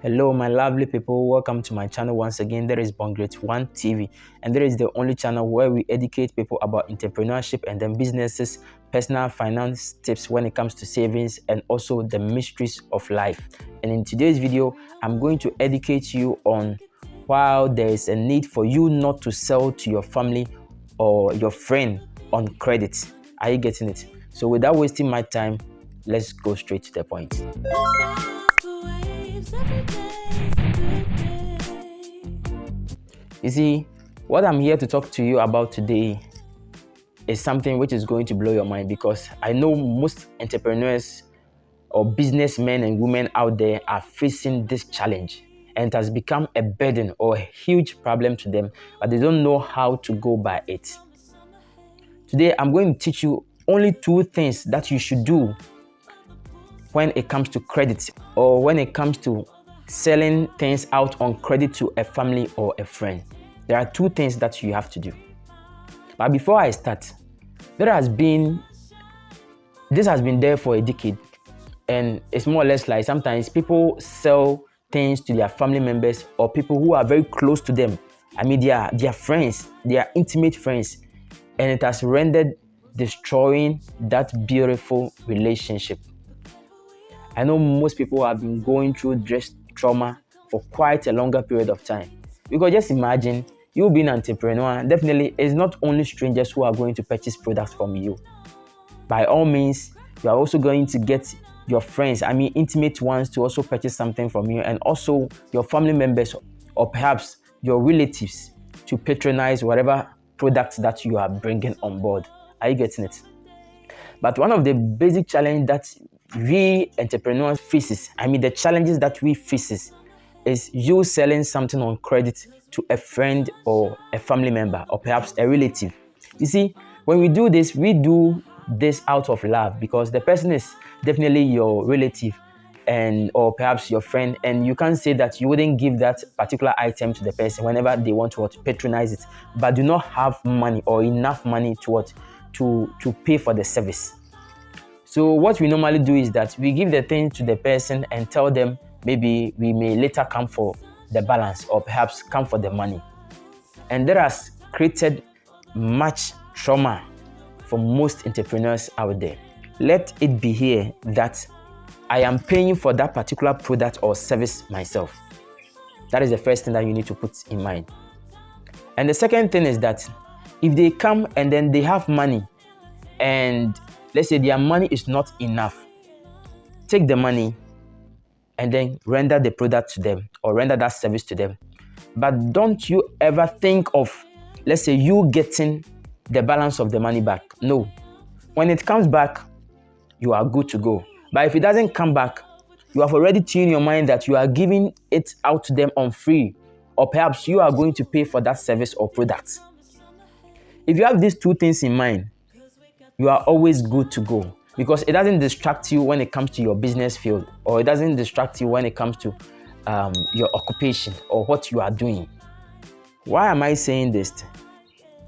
Hello, my lovely people. Welcome to my channel once again. There is Bongret One TV, and there is the only channel where we educate people about entrepreneurship and then businesses, personal finance tips when it comes to savings, and also the mysteries of life. And in today's video, I'm going to educate you on why there is a need for you not to sell to your family or your friend on credit. Are you getting it? So without wasting my time, let's go straight to the point. You see, what I'm here to talk to you about today is something which is going to blow your mind, because I know most entrepreneurs or businessmen and women out there are facing this challenge, and it has become a burden or a huge problem to them, but they don't know how to go by it. Today, I'm going to teach you only 2 things that you should do when it comes to credit, or when it comes to selling things out on credit to a family or a friend. There are 2 things that you have to do. But before I start, this has been there for a decade, and it's more or less like sometimes people sell things to their family members or people who are very close to them. I mean, they are friends, they are intimate friends, and it has rendered destroying that beautiful relationship. I know most people have been going through this trauma for quite a longer period of time. Because just imagine, you being an entrepreneur, definitely it's not only strangers who are going to purchase products from you. By all means, you are also going to get your friends, intimate ones, to also purchase something from you, and also your family members or perhaps your relatives to patronize whatever products that you are bringing on board. Are you getting it? But one of the basic challenges that we entrepreneurs faces, the challenges that we faces, is you selling something on credit to a friend or a family member or perhaps a relative. You see, when we do this out of love, because the person is definitely your relative and or perhaps your friend, and you can't say that you wouldn't give that particular item to the person whenever they want to patronize it, but do not have money or enough money to pay for the service. So what we normally do is that we give the thing to the person and tell them maybe we may later come for the balance or perhaps come for the money. And that has created much trauma for most entrepreneurs out there. Let it be here that I am paying for that particular product or service myself. That is the first thing that you need to put in mind. And the second thing is that if they come and then they have money, and let's say their money is not enough, take the money and then render the product to them or render that service to them. But don't you ever think of, let's say, you getting the balance of the money back. No. When it comes back, you are good to go. But if it doesn't come back, you have already tuned your mind that you are giving it out to them on free, or perhaps you are going to pay for that service or product. If you have these 2 things in mind, you are always good to go, because it doesn't distract you when it comes to your business field, or it doesn't distract you when it comes to your occupation or what you are doing. Why am I saying this?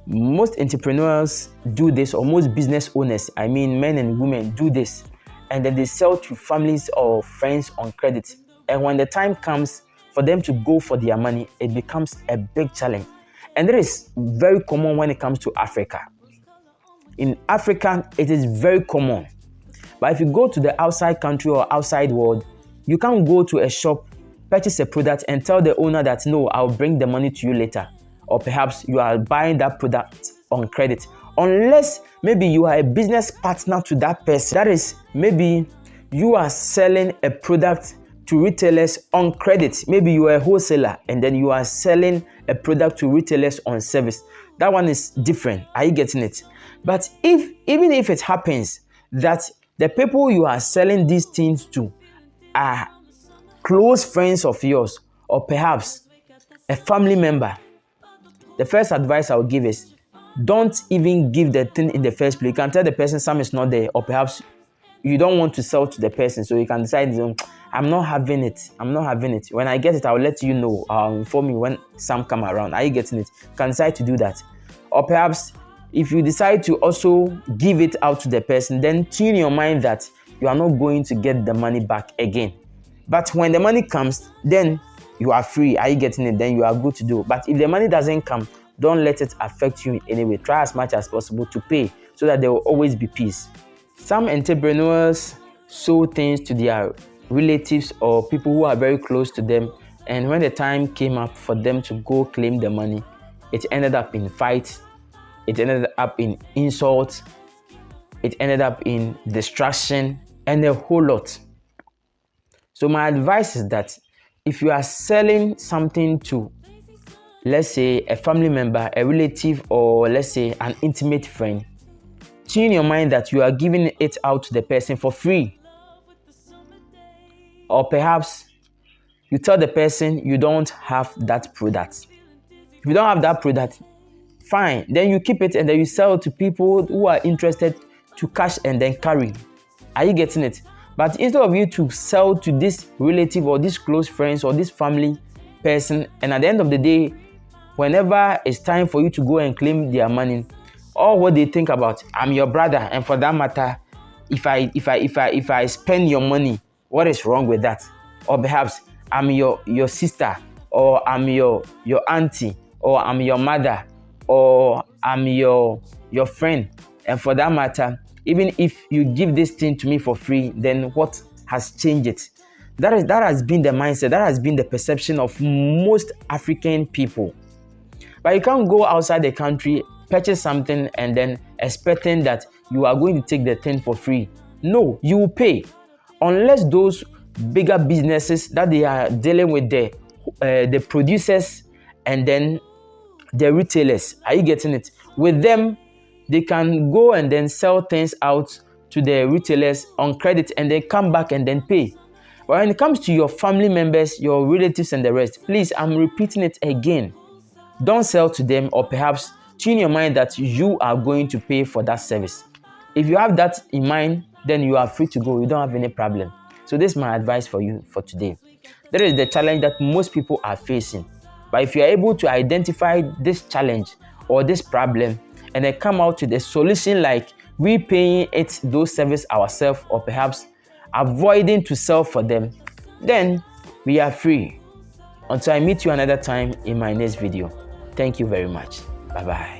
Most entrepreneurs do this, or most business owners, men and women, do this, and then they sell to families or friends on credit. And when the time comes for them to go for their money, it becomes a big challenge. And that is very common when it comes to Africa. In Africa, it is very common. But if you go to the outside country or outside world, you can't go to a shop, purchase a product, and tell the owner that, no, I'll bring the money to you later. Or perhaps you are buying that product on credit. Unless maybe you are a business partner to that person. That is, maybe you are selling a product to retailers on credit. Maybe you are a wholesaler and then you are selling a product to retailers on service. That one is different. Are you getting it? But even if it happens that the people you are selling these things to are close friends of yours, or perhaps a family member, the first advice I would give is, don't even give the thing in the first place. You can tell the person some is not there, or perhaps you don't want to sell to the person, so you can decide, I'm not having it. When I get it, I'll let you know. I'll inform you when some come around. Are you getting it? You can decide to do that. Or perhaps if you decide to also give it out to the person, then tune your mind that you are not going to get the money back again. But when the money comes, then you are free. Are you getting it? Then you are good to do. But if the money doesn't come, don't let it affect you in any way. Try as much as possible to pay so that there will always be peace. Some entrepreneurs sow things to their relatives or people who are very close to them, and when the time came up for them to go claim the money, it ended up in fights, it ended up in insults, it ended up in destruction, and a whole lot. So my advice is that if you are selling something to, let's say, a family member, a relative, or let's say an intimate friend, tune your mind that you are giving it out to the person for free. Or perhaps you tell the person you don't have that product. If you don't have that product, fine. Then you keep it and then you sell it to people who are interested to cash and then carry. Are you getting it? But instead of you to sell to this relative or this close friends or this family person, and at the end of the day, whenever it's time for you to go and claim their money, all what they think about, I'm your brother, and for that matter, if I spend your money, what is wrong with that? Or perhaps I'm your sister, or I'm your auntie, or I'm your mother, or I'm your friend, and for that matter, even if you give this thing to me for free, then what has changed it? That has been the mindset, that has been the perception of most African people. But you can't go outside the country, purchase something, and then expecting that you are going to take the thing for free. No, you will pay. Unless those bigger businesses that they are dealing with the producers and then the retailers. Are you getting it? With them, they can go and then sell things out to the retailers on credit and then come back and then pay. But when it comes to your family members, your relatives and the rest, please, I'm repeating it again. Don't sell to them, or perhaps tune your mind that you are going to pay for that service. If you have that in mind, then you are free to go. You don't have any problem. So this is my advice for you for today. That is the challenge that most people are facing. But if you are able to identify this challenge or this problem and then come out with a solution, like we paying those services ourselves, or perhaps avoiding to sell for them, then we are free. Until I meet you another time in my next video. Thank you very much. Bye-bye.